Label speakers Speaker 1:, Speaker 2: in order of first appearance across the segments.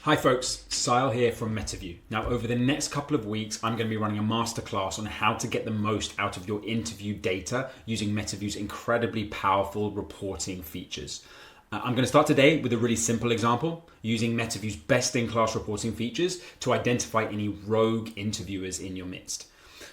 Speaker 1: Hi folks, Sile here from Metaview. Now over the next couple of weeks, I'm going to be running a masterclass on how to get the most out of your interview data using Metaview's incredibly powerful reporting features. I'm going to start today with a really simple example using Metaview's best-in-class reporting features to identify any rogue interviewers in your midst.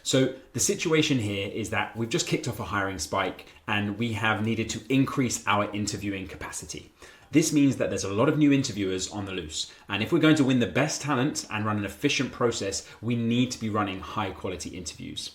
Speaker 1: So the situation here is that we've just kicked off a hiring spike and we have needed to increase our interviewing capacity. This means that there's a lot of new interviewers on the loose. And if we're going to win the best talent and run an efficient process, we need to be running high quality interviews.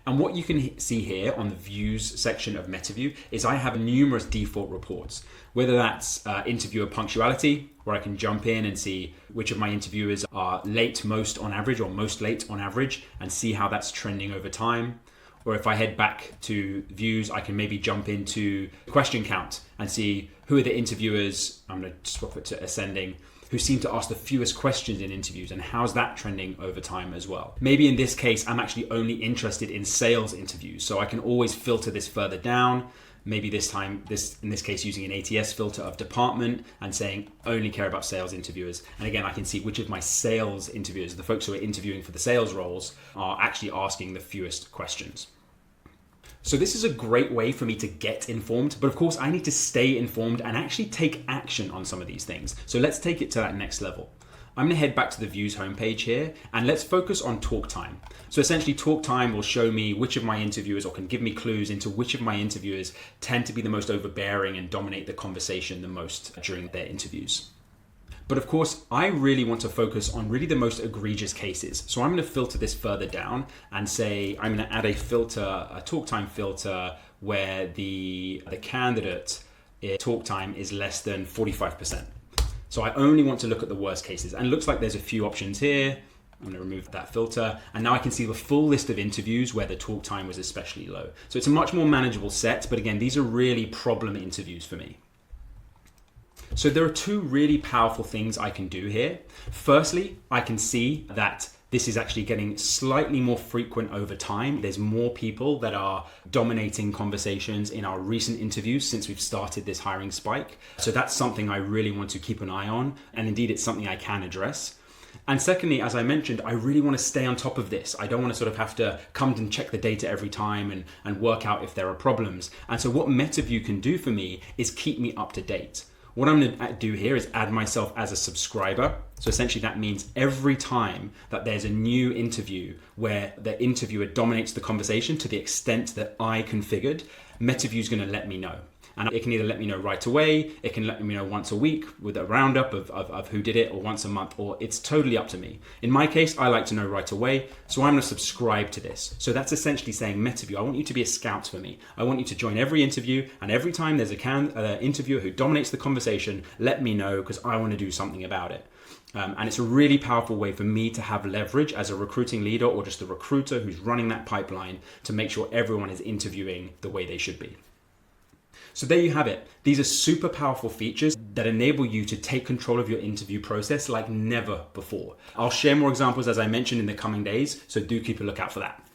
Speaker 1: And what you can see here on the views section of Metaview is I have numerous default reports, whether that's interviewer punctuality, where I can jump in and see which of my interviewers are late most on average or most late on average and see how that's trending over time. Or if I head back to views, I can maybe jump into question count and see who are the interviewers, I'm going to swap it to ascending, who seem to ask the fewest questions in interviews and how's that trending over time as well. Maybe in this case, I'm actually only interested in sales interviews, so I can always filter this further down. Maybe this time, in this case, using an ATS filter of department and saying only care about sales interviewers. And again, I can see which of my sales interviewers, the folks who are interviewing for the sales roles, are actually asking the fewest questions. So this is a great way for me to get informed, but of course I need to stay informed and actually take action on some of these things. So let's take it to that next level. I'm going to head back to the views homepage here and let's focus on talk time. So essentially talk time will show me which of my interviewers, or can give me clues into which of my interviewers tend to be the most overbearing and dominate the conversation the most during their interviews. But of course, I really want to focus on really the most egregious cases. So I'm going to filter this further down and say, I'm going to add a filter, a talk time filter, where the candidate talk time is less than 45%. So I only want to look at the worst cases. And it looks like there's a few options here. I'm going to remove that filter. And now I can see the full list of interviews where the talk time was especially low. So it's a much more manageable set. But again, these are really problem interviews for me. So there are two really powerful things I can do here. Firstly, I can see that this is actually getting slightly more frequent over time. There's more people that are dominating conversations in our recent interviews since we've started this hiring spike. So that's something I really want to keep an eye on. And indeed, it's something I can address. And secondly, as I mentioned, I really want to stay on top of this. I don't want to sort of have to come and check the data every time and work out if there are problems. And so what Metaview can do for me is keep me up to date. What I'm going to do here is add myself as a subscriber. So essentially that means every time that there's a new interview where the interviewer dominates the conversation to the extent that I configured, Metaview is going to let me know. And it can either let me know right away, it can let me know once a week with a roundup of who did it, or once a month, or it's totally up to me. In my case, I like to know right away, so I'm going to subscribe to this. So that's essentially saying, Metaview, I want you to be a scout for me. I want you to join every interview, and every time there's a interviewer who dominates the conversation, let me know because I want to do something about it. And it's a really powerful way for me to have leverage as a recruiting leader or just a recruiter who's running that pipeline to make sure everyone is interviewing the way they should be. So there you have it. These are super powerful features that enable you to take control of your interview process like never before. I'll share more examples as I mentioned in the coming days, so do keep a lookout for that.